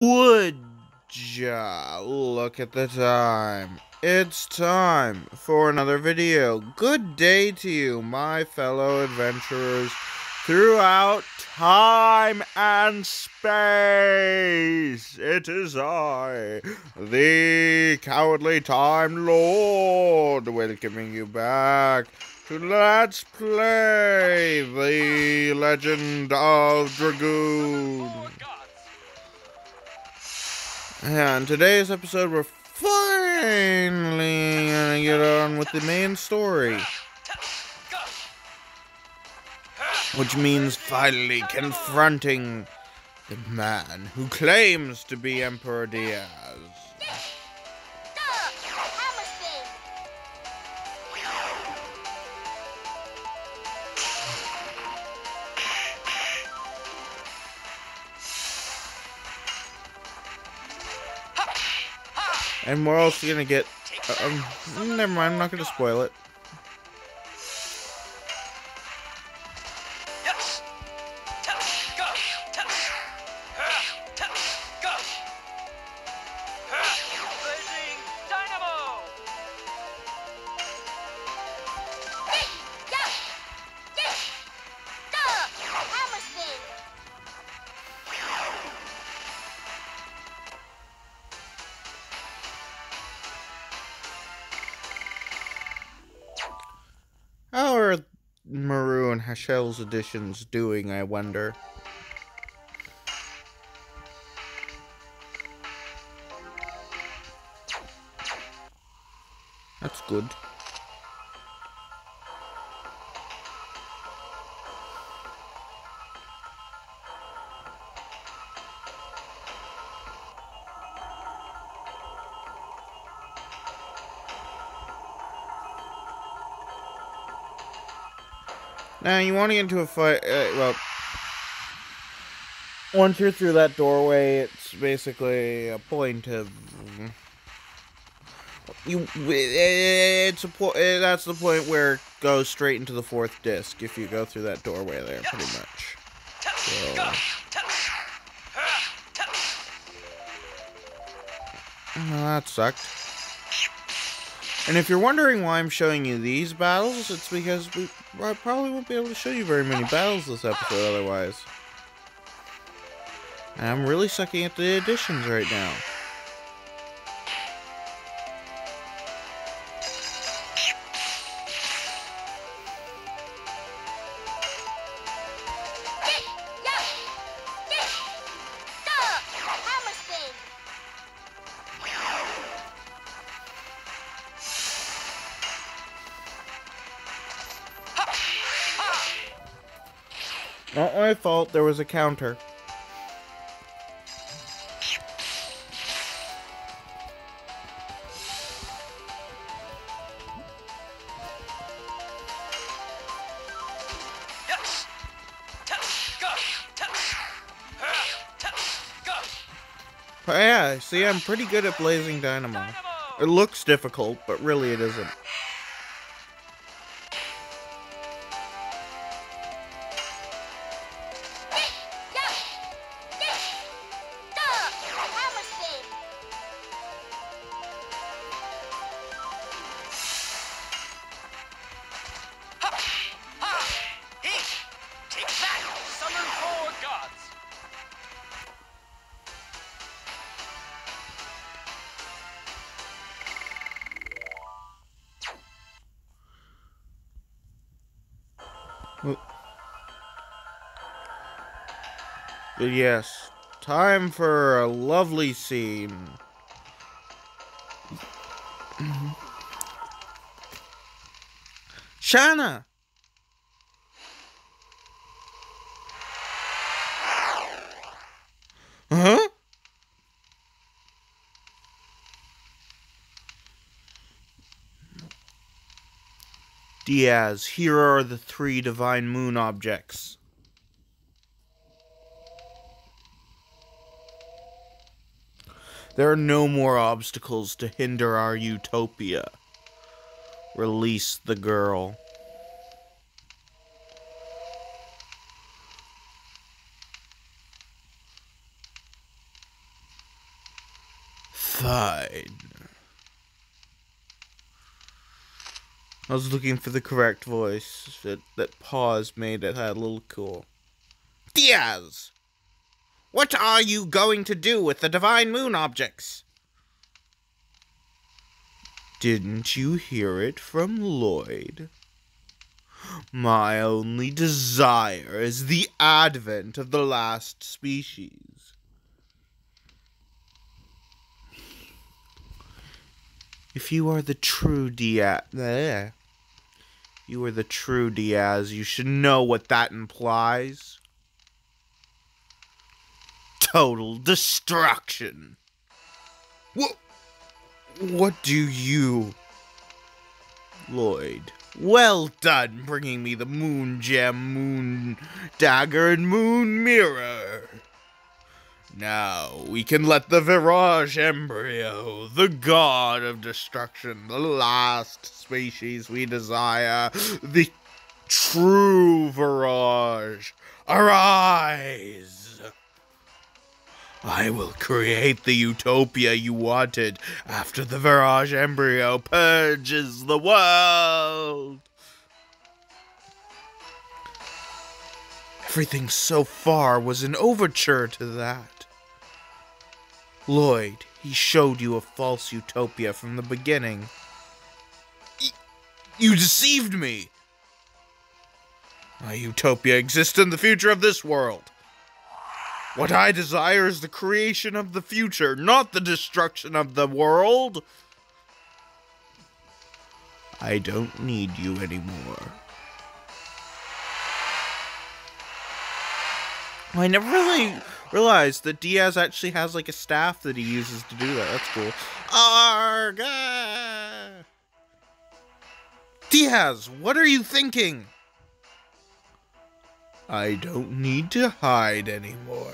Would ya look at the time? It's time for another video. Good day to you, my fellow adventurers throughout time and space. It is I, the Cowardly Time Lord, welcoming you back to Let's Play The Legend of Dragoon. And today's episode, we're finally gonna get on with the main story. Which means finally confronting the man who claims to be Emperor Diaz. And we're also gonna get... never mind, I'm not gonna spoil it. How are Maru and Hashel's editions doing, I wonder? That's good. Now, you want to get into a fight, well, once you're through that doorway, it's basically a point of, that's the point where it goes straight into the fourth disc, if you go through that doorway there, pretty much. So, well, that sucked. And if you're wondering why I'm showing you these battles, it's because I probably won't be able to show you very many battles this episode otherwise. And I'm really sucking at the additions right now. Not my fault, there was a counter. But yeah, see, I'm pretty good at blazing dynamo. It looks difficult, but really it isn't. But yes, time for a lovely scene. Shanna! Huh? Diaz, here are the 3 divine moon objects. There are no more obstacles to hinder our utopia. Release the girl. Fine. I was looking for the correct voice. That pause made it a little cool. Diaz! What are you going to do with the divine moon objects? Didn't you hear it from Lloyd? My only desire is the advent of the last species. If you are the true Diaz, you should know what that implies. Total destruction. What do you... Lloyd, well done bringing me the moon gem, moon dagger, and moon mirror. Now we can let the Virage embryo, the god of destruction, the last species we desire, the true Virage, arise. I will create the utopia you wanted after the Virage embryo purges the world. Everything so far was an overture to that. Lloyd, he showed you a false utopia from the beginning. You deceived me. My utopia exists in the future of this world. What I desire is the creation of the future, not the destruction of the world. I don't need you anymore. I never really realized that Diaz actually has like a staff that he uses to do that. That's cool. Arga! Diaz, what are you thinking? I don't need to hide anymore.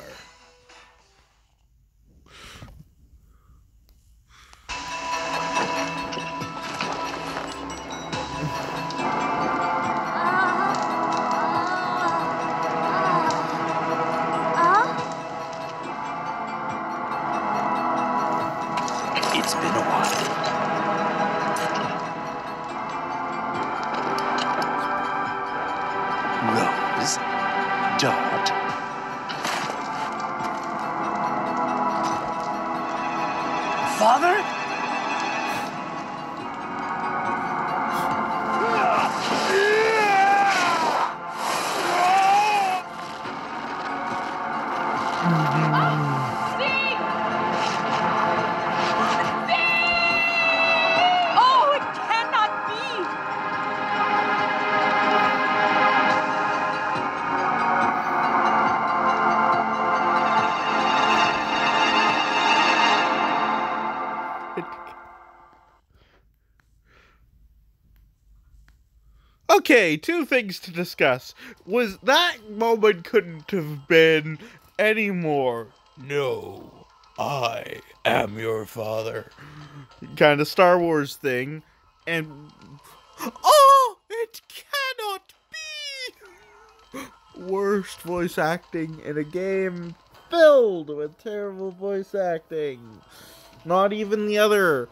It's been a while. Rose. Dot. Father? Oh, it cannot be! Okay, two things to discuss. Was that moment couldn't have been any more, no, I am your father, kind of Star Wars thing, and, oh, it cannot be! Worst voice acting in a game filled with terrible voice acting. Not even the other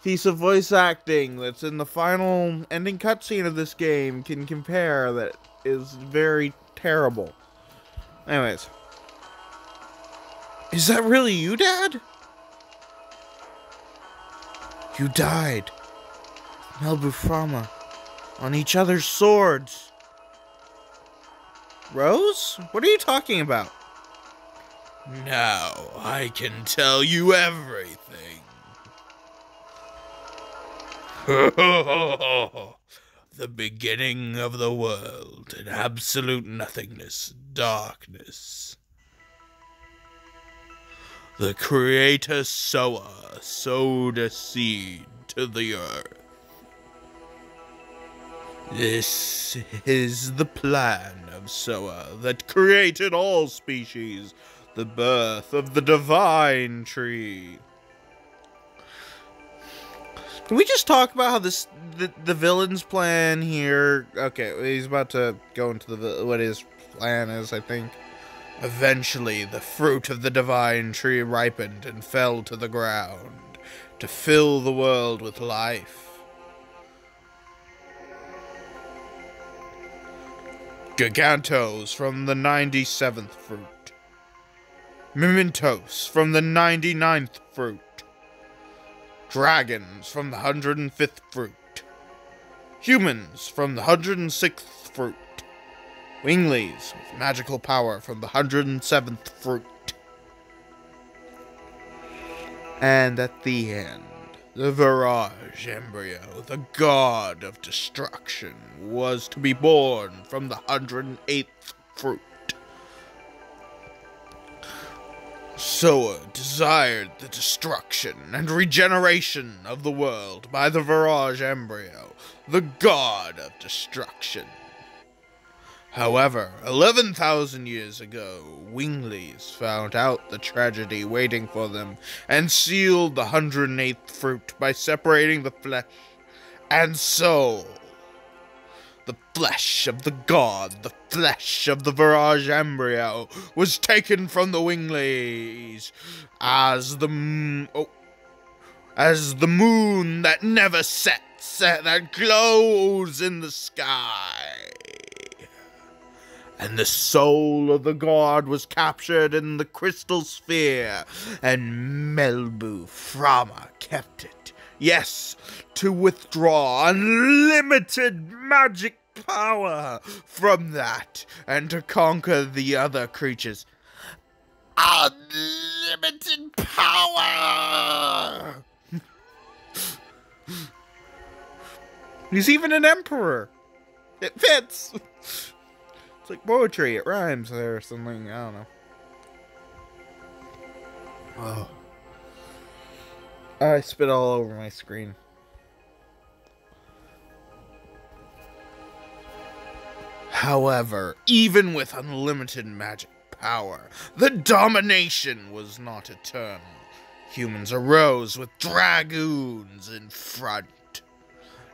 piece of voice acting that's in the final ending cutscene of this game can compare. That is very terrible. Anyways. Is that really you, Dad? You died. Melbuframa. On each other's swords. Rose? What are you talking about? Now I can tell you everything. The beginning of the world in absolute nothingness, darkness. The creator Soa sowed a seed to the earth. This is the plan of Soa that created all species, the birth of the divine tree. Can we just talk about how the villain's plan here? Okay, he's about to go into what his plan is, I think. Eventually, the fruit of the divine tree ripened and fell to the ground. to fill the world with life. Gigantos from the 97th fruit. Mementos from the 99th fruit. Dragons from the 105th fruit. Humans from the 106th fruit. Winglies with magical power from the 107th fruit. And at the end, the Virage embryo, the god of destruction, was to be born from the 108th fruit. Soa desired the destruction and regeneration of the world by the Virage embryo, the god of destruction. However, 11,000 years ago, Winglies found out the tragedy waiting for them and sealed the 108th fruit by separating the flesh and soul. The flesh of the god, the flesh of the Virage embryo, was taken from the Winglies as the moon that never sets, that glows in the sky. And the soul of the god was captured in the crystal sphere, and Melbu Frama kept it. Yes, to withdraw unlimited magic power from that, and to conquer the other creatures. Unlimited power! He's even an emperor. It fits. It's like poetry, it rhymes or something, I don't know. Oh. I spit all over my screen. However, even with unlimited magic power, the domination was not eternal. Humans arose with dragoons in front.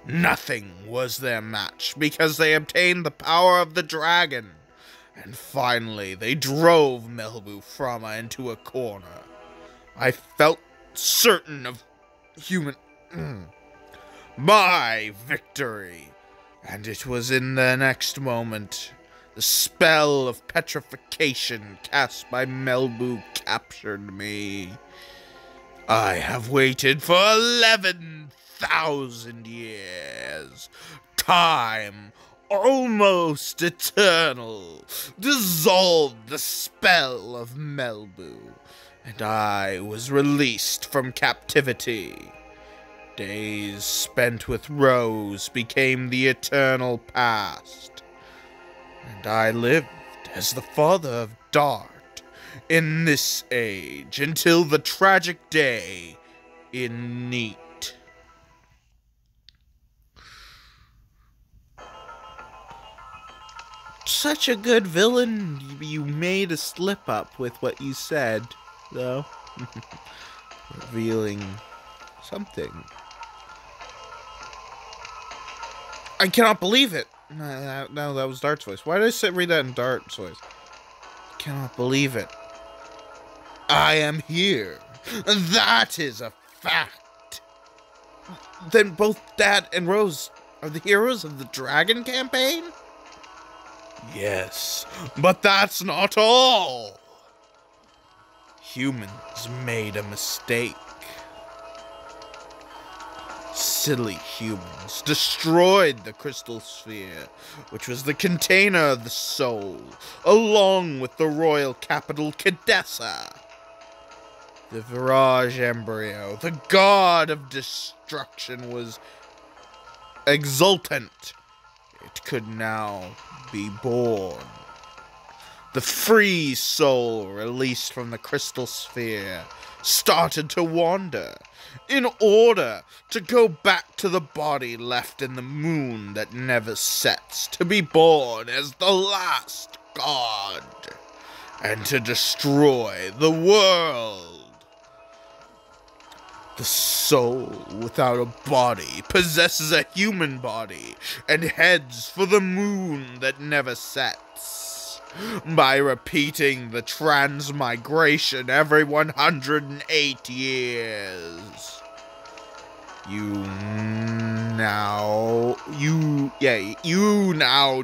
Nothing was their match, because they obtained the power of the dragon. And finally, they drove Melbu Frama into a corner. I felt certain of my victory. And it was in the next moment, the spell of petrification cast by Melbu captured me. I have waited for 11,000 years. Time, almost eternal, dissolved the spell of Melbu, and I was released from captivity. Days spent with Rose became the eternal past, and I lived as the father of Dart in this age until the tragic day in Neat. Such a good villain. You made a slip up with what you said, though. Revealing something. I cannot believe it. No, that was Dart's voice. Why did I read that in Dart's voice? I cannot believe it. I am here. That is a fact. Then both Dad and Rose are the heroes of the Dragon campaign? Yes, but that's not all. Humans made a mistake. Silly humans destroyed the crystal sphere, which was the container of the soul, along with the royal capital Cadessa. The Virage embryo, the god of destruction, was exultant. It could now be born. The free soul released from the crystal sphere started to wander in order to go back to the body left in the moon that never sets, to be born as the last god and to destroy the world. The soul without a body possesses a human body and heads for the moon that never sets. by repeating the transmigration every 108 years. You now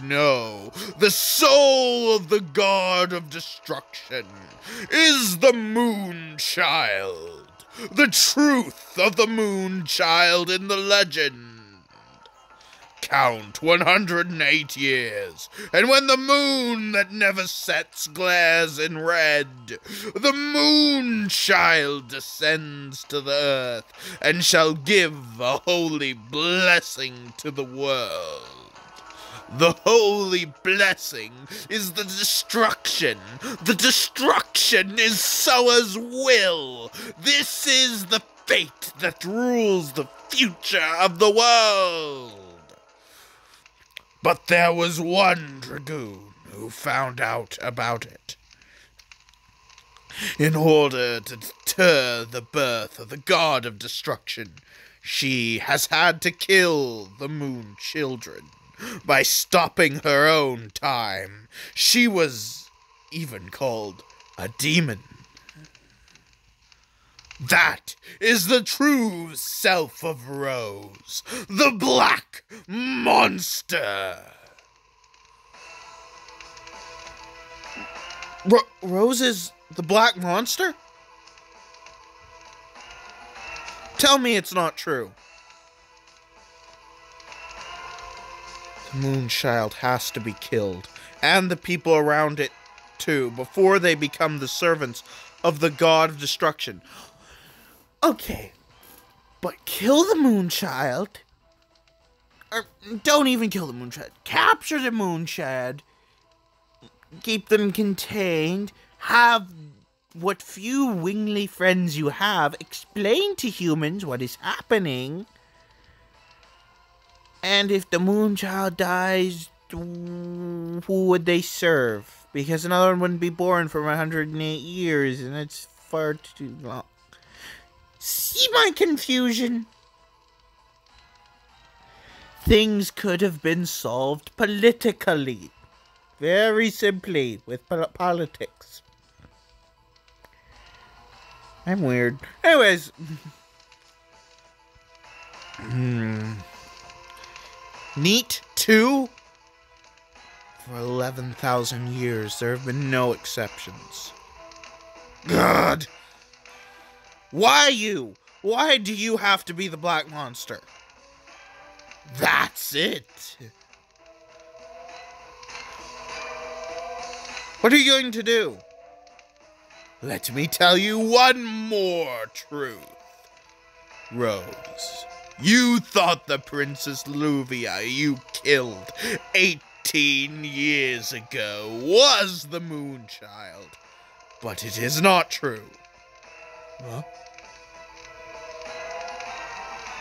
know the soul of the god of destruction is the moon child. The truth of the moon child in the legend. Count 108 years, and when the moon that never sets glares in red, the moon child descends to the earth, and shall give a holy blessing to the world. The holy blessing is the destruction. The destruction is sower's will. This is the fate that rules the future of the world. But there was one Dragoon who found out about it. In order to deter the birth of the god of destruction, she has had to kill the moon children by stopping her own time. She was even called a demon. That is the true self of Rose, the Black Monster. Rose is the Black Monster? Tell me it's not true. The Moonchild has to be killed, and the people around it too, before they become the servants of the god of destruction. Okay, but kill the Moonchild. Or don't even kill the Moonchild. Capture the Moonchild. Keep them contained. Have what few wingly friends you have explain to humans what is happening. And if the Moonchild dies, who would they serve? Because another one wouldn't be born for 108 years, and it's far too long. See my confusion? Things could have been solved politically. Very simply, with politics. I'm weird. Anyways. Neat 2? For 11,000 years, there have been no exceptions. God! Why you? Why do you have to be the Black Monster? That's it. What are you going to do? Let me tell you one more truth. Rose, you thought the Princess Luvia you killed 18 years ago was the Moonchild, but it is not true. Huh?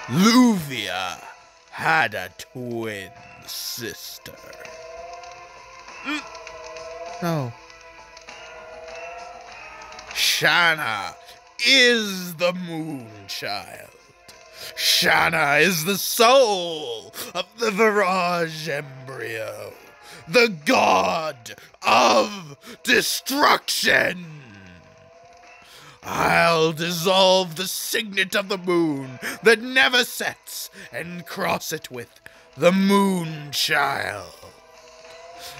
Luvia had a twin sister. No. Shanna is the Moonchild. Shanna is the soul of the Virage embryo, the god of destruction. I'll dissolve the signet of the moon that never sets and cross it with the Moonchild.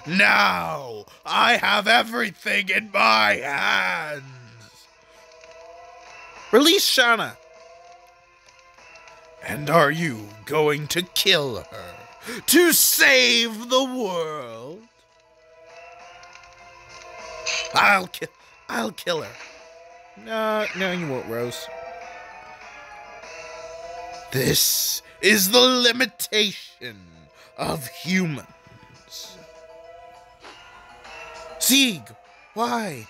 Now I have everything in my hands. Release Shanna. And are you going to kill her to save the world? I'll kill her. No, you won't, Rose. This is the limitation of humans. Sieg, why?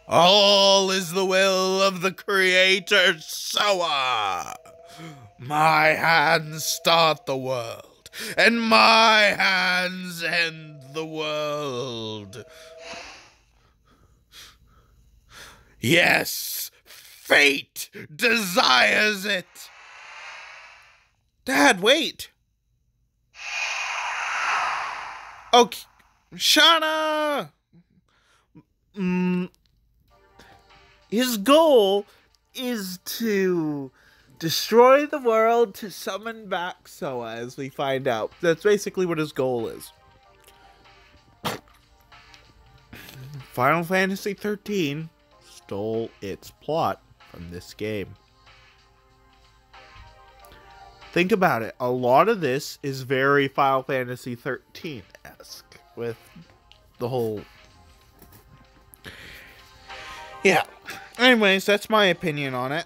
All is the will of the Creator, Soa. My hands start the world, and my hands end the world. Yes, fate desires it. Dad, wait. Okay, Shana! His goal is to destroy the world to summon back Soa, as we find out. That's basically what his goal is. Final Fantasy XIII stole its plot from this game. Think about it. A lot of this is very Final Fantasy XIII-esque with the whole... Yeah. Anyways, that's my opinion on it.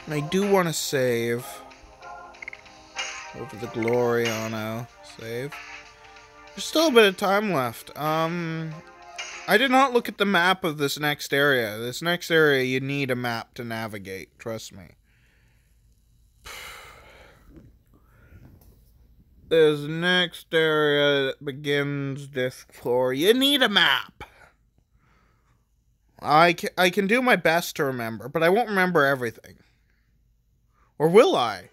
I do want to save. Over the Gloriano. Save. There's still a bit of time left. I did not look at the map of this next area. This next area, you need a map to navigate. Trust me. This next area that begins disc 4, you need a map. I can do my best to remember, but I won't remember everything. Or will I?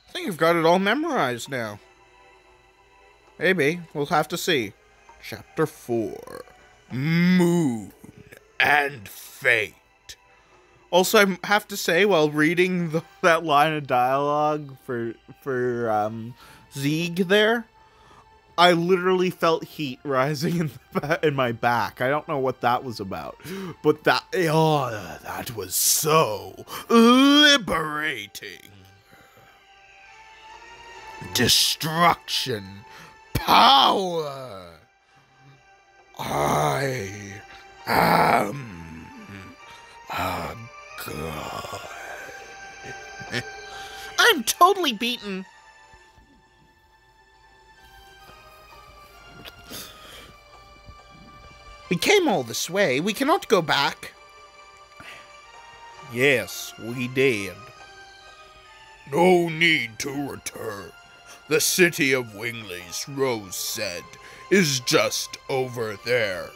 I think I've got it all memorized now. Maybe. We'll have to see. Chapter 4. Moon and Fate. Also, I have to say, while reading that line of dialogue for Zieg there, I literally felt heat rising in my back. I don't know what that was about, but that was so liberating. Destruction, power. I am a god. I'm totally beaten. We came all this way. We cannot go back. Yes, we did. No need to return. The city of Wingley's, Rose said, is just over there.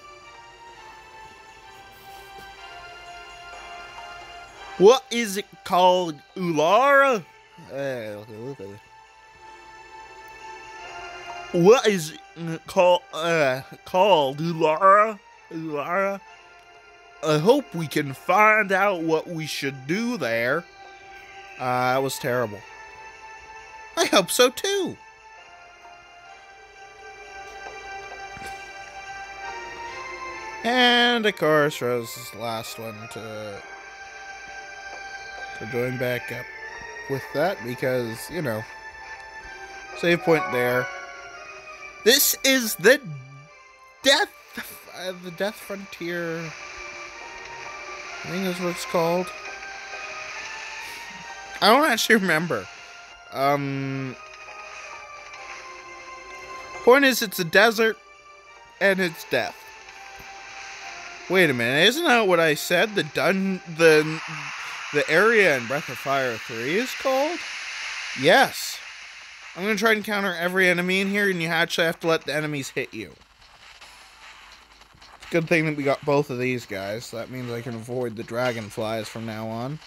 What is it called, Ulara? What is it called, Ulara? Ulara? I hope we can find out what we should do there. That was terrible. I hope so too. And of course, Rose's last one to join back up with that because, you know, save point there. This is the death frontier. I think that's what it's called. I don't actually remember. Point is, it's a desert and it's death. Wait a minute, isn't that what I said? The area in Breath of Fire 3 is called? Yes. I'm gonna try and counter every enemy in here, and you actually have to let the enemies hit you. It's a good thing that we got both of these guys. That means I can avoid the dragonflies from now on.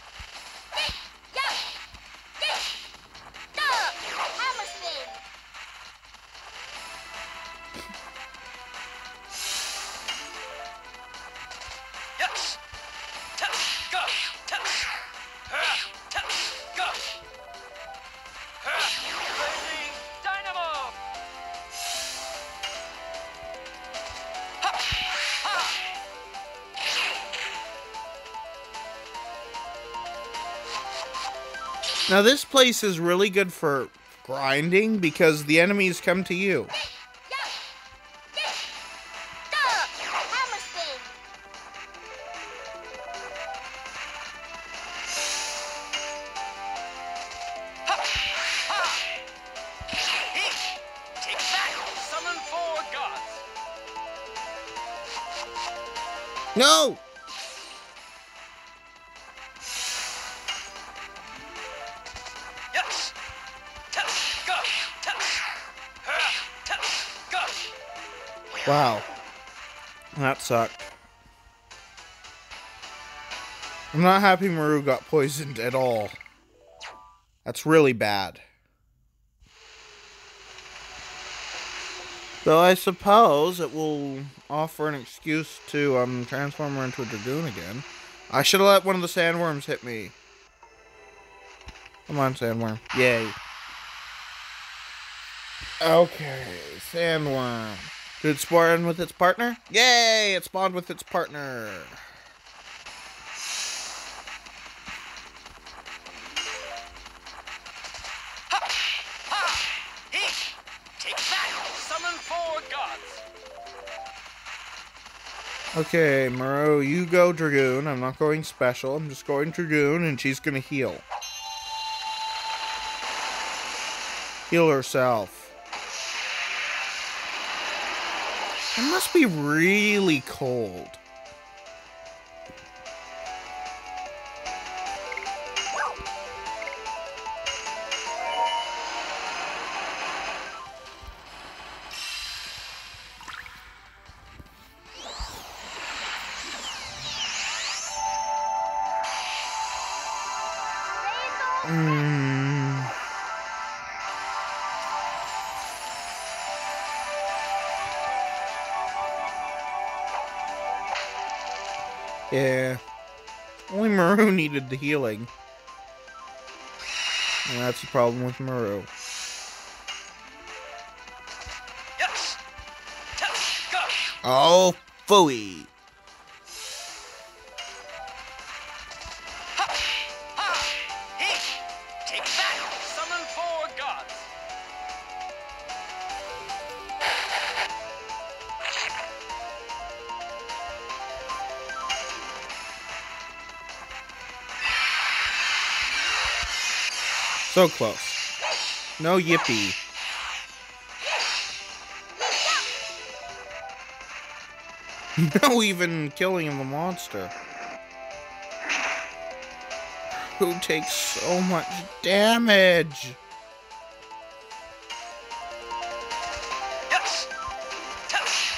Now this place is really good for grinding because the enemies come to you. No! Wow. That sucked. I'm not happy Maru got poisoned at all. That's really bad. Though I suppose it will offer an excuse to transform her into a Dragoon again. I should have let one of the sandworms hit me. Come on, sandworm. Yay. Okay, sandworm. Did it spawn with its partner? Yay! It spawned with its partner. Take that! Summon 4 gods! Okay, Muro, you go Dragoon. I'm not going special. I'm just going Dragoon, and she's gonna heal. Heal herself. It must be really cold. Yeah. Only Maru needed the healing. And that's the problem with Maru. Yes! Go! Oh, phooey. Take that! Summon 4 gods! So close. No yippee. No even killing of the monster. Who takes so much damage? Yes!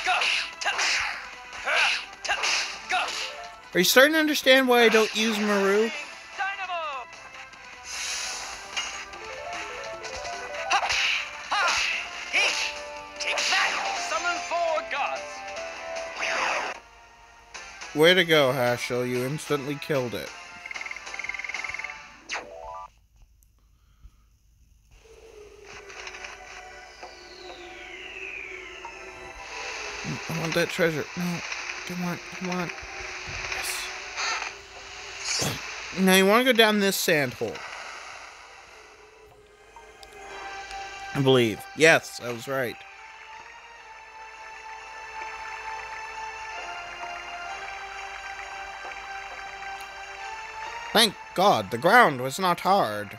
Go! Go! Are you starting to understand why I don't use Maru? Dynamo! Take that! Summon 4 gods! Way to go, Hashel. You instantly killed it. I want that treasure. No. Come on. Come on. Yes. Now you want to go down this sand hole. I believe. Yes, I was right. Thank God, the ground was not hard.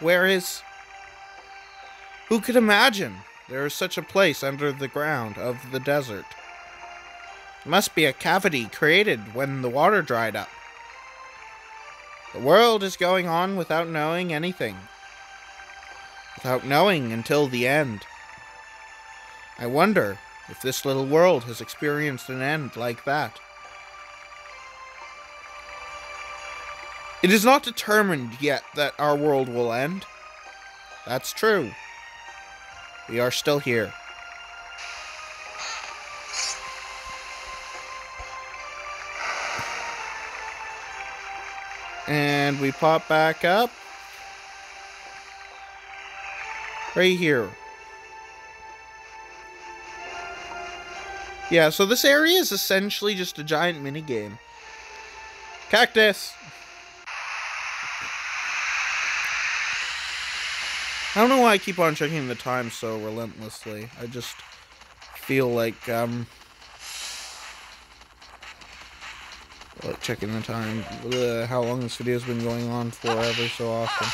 Where is... Who could imagine there is such a place under the ground of the desert? It must be a cavity created when the water dried up. The world is going on without knowing anything. Without knowing until the end. I wonder if this little world has experienced an end like that. It is not determined yet that our world will end. That's true. We are still here. And we pop back up. Right here. Yeah, so this area is essentially just a giant minigame. Cactus! I don't know why I keep on checking the time so relentlessly. I just feel like checking the time. How long this video's been going on for ever so often.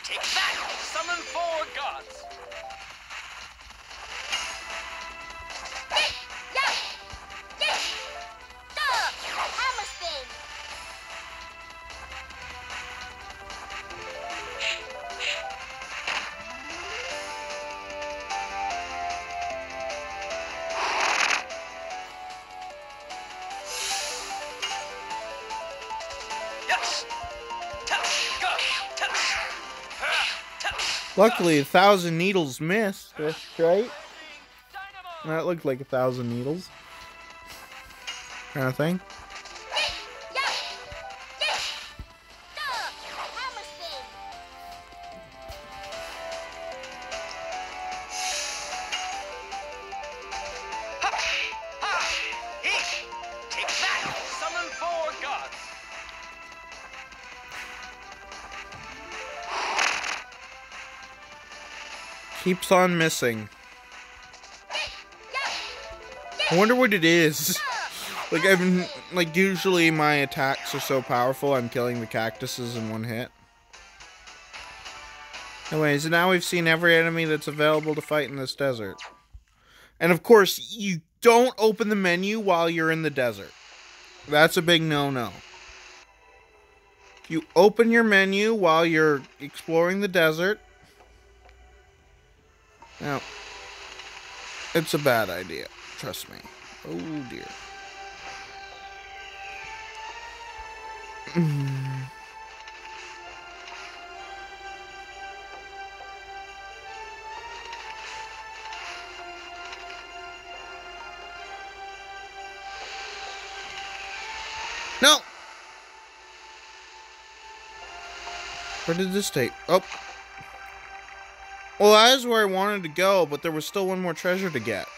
Take that! Summon 4 gods! Hammer spin. Yes! Luckily, 1,000 needles missed, right? Dynamo! That looked like 1,000 needles. Kind of thing. Yeah. Yeah. Hammer spin. Ha! Ha! Eek! Take that! Summon 4 gods! Keeps on missing. I wonder what it is. Like, like, usually my attacks are so powerful, I'm killing the cactuses in one hit. Anyways, now we've seen every enemy that's available to fight in this desert. And of course, you don't open the menu while you're in the desert. That's a big no-no. You open your menu while you're exploring the desert. Now, it's a bad idea. Trust me. Oh, dear. No! Where did this take? Oh. Well, that is where I wanted to go, but there was still one more treasure to get.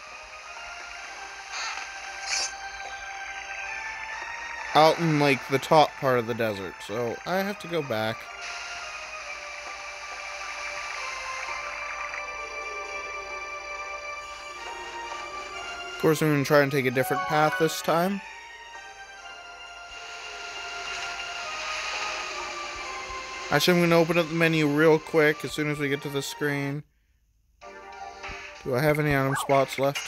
Out in, like, the top part of the desert, so I have to go back. Of course, I'm going to try and take a different path this time. Actually, I'm going to open up the menu real quick as soon as we get to the screen. Do I have any item spots left?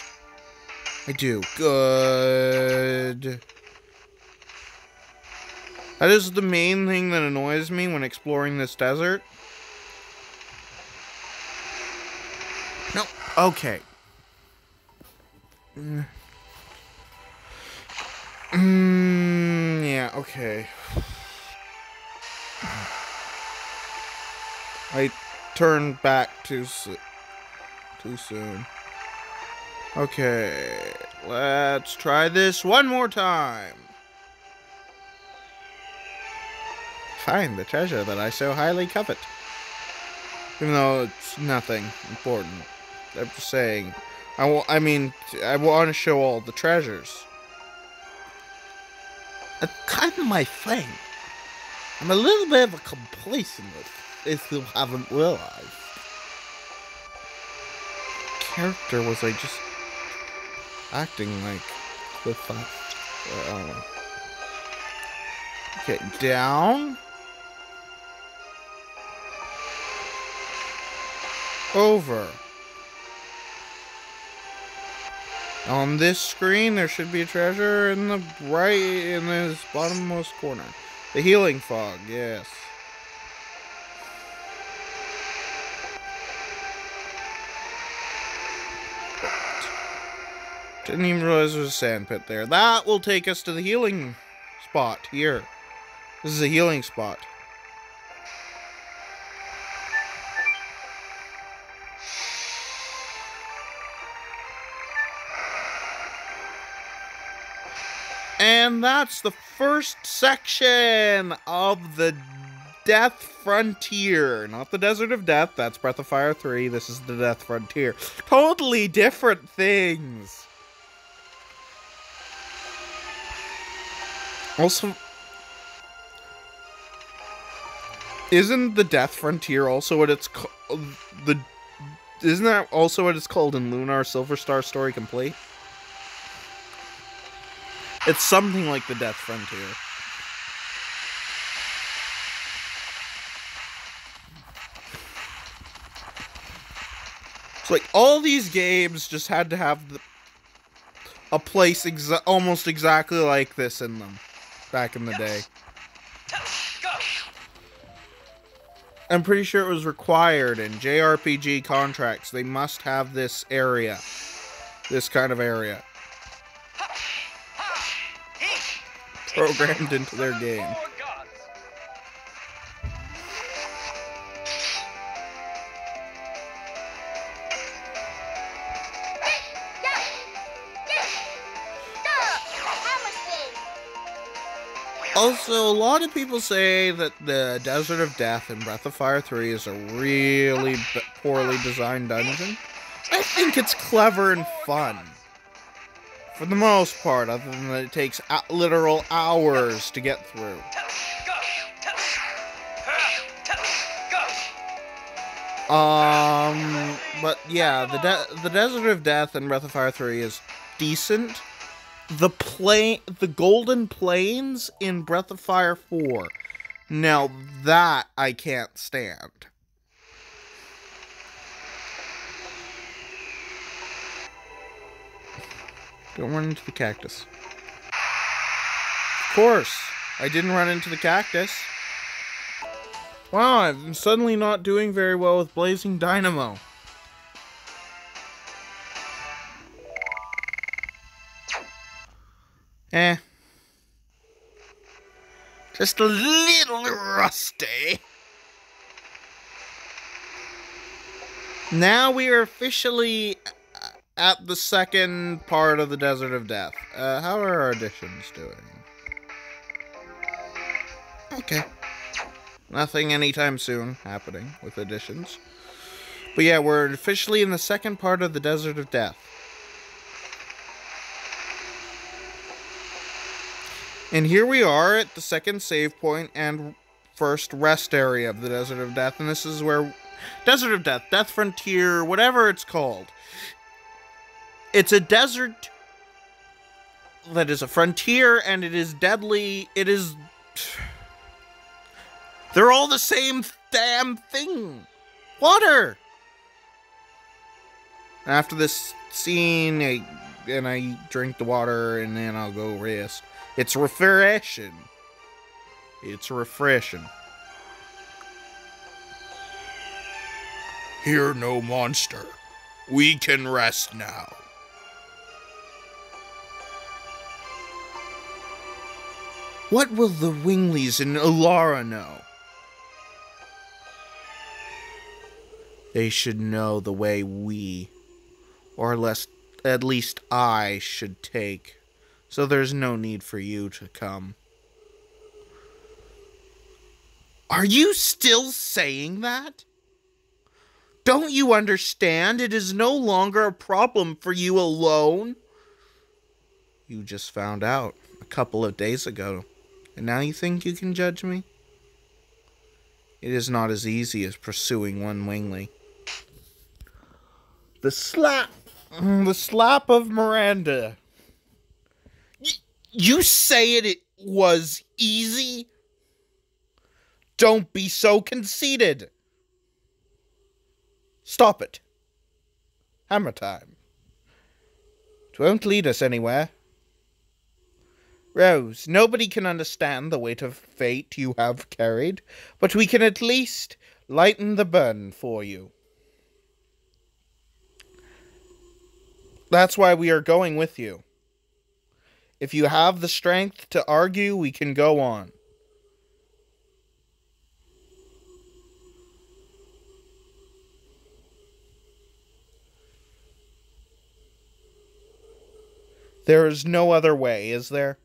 I do. Good. That is the main thing that annoys me when exploring this desert. No. Okay. Yeah, okay. I turned back too soon. Okay, let's try this one more time. Find the treasure that I so highly covet. Even though it's nothing important. I'm just saying. I want to show all the treasures. It's kind of my thing. I'm a little bit of a completionist, if you haven't realized. Character was I just acting like with that? I don't know. Okay, down. Over. On this screen, there should be a treasure in the in this bottommost corner. The healing fog, yes. Didn't even realize there was a sand pit there. That will take us to the healing spot here. This is a healing spot. And that's the first section of the Death Frontier. Not the Desert of Death. That's Breath of Fire 3. This is the Death Frontier. Totally different things. Also, isn't the Death Frontier also what it's called? Isn't that also what it's called in Lunar Silver Star Story Complete? It's something like the Death Frontier. It's like all these games just had to have a place almost exactly like this in them back in the day. I'm pretty sure it was required in JRPG contracts. They must have this area. This kind of area. Programmed into their game. Also, a lot of people say that the Desert of Death in Breath of Fire 3 is a really poorly designed dungeon. I think it's clever and fun. For the most part, other than that it takes literal hours to get through. But yeah, the Desert of Death in Breath of Fire 3 is decent. The Golden Plains in Breath of Fire 4. Now that I can't stand. Don't run into the cactus. Of course, I didn't run into the cactus. Wow, I'm suddenly not doing very well with Blazing Dynamo. Just a little rusty. Now we are officially at the second part of the Desert of Death. How are our additions doing? Okay. Nothing anytime soon happening with additions. But yeah, we're officially in the second part of the Desert of Death. And here we are at the second save point and first rest area of the Desert of Death. And this is where... Desert of Death, Death Frontier, whatever it's called. It's a desert that is a frontier, and it is deadly. It is... They're all the same damn thing. Water! After this scene, I drink the water, and then I'll go rest. It's refreshing. It's refreshing. Hear no monster. We can rest now. What will the Winglies in Ulara know? They should know the way we, or at least I, should take. So there's no need for you to come. Are you still saying that? Don't you understand? It is no longer a problem for you alone. You just found out a couple of days ago, and now you think you can judge me? It is not as easy as pursuing one Wingly. The slap of Miranda. You say it was easy? Don't be so conceited. Stop it. Hammer time. It won't lead us anywhere. Rose, nobody can understand the weight of fate you have carried, but we can at least lighten the burden for you. That's why we are going with you. If you have the strength to argue, we can go on. There is no other way, is there?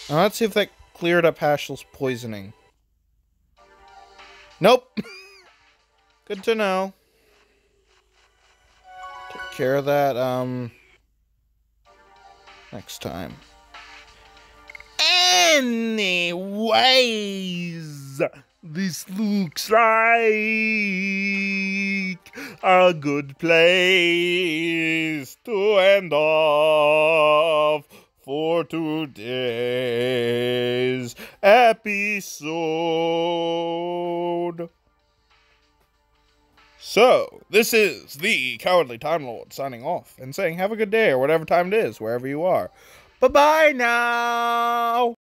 Now let's see if that cleared up Hashel's poisoning. Nope. Good to know. Take care of that, next time. Anyways, this looks like a good place to end off for today's episode. So, this is the Cowardly Time Lord signing off and saying have a good day or whatever time it is, wherever you are. Bye-bye now!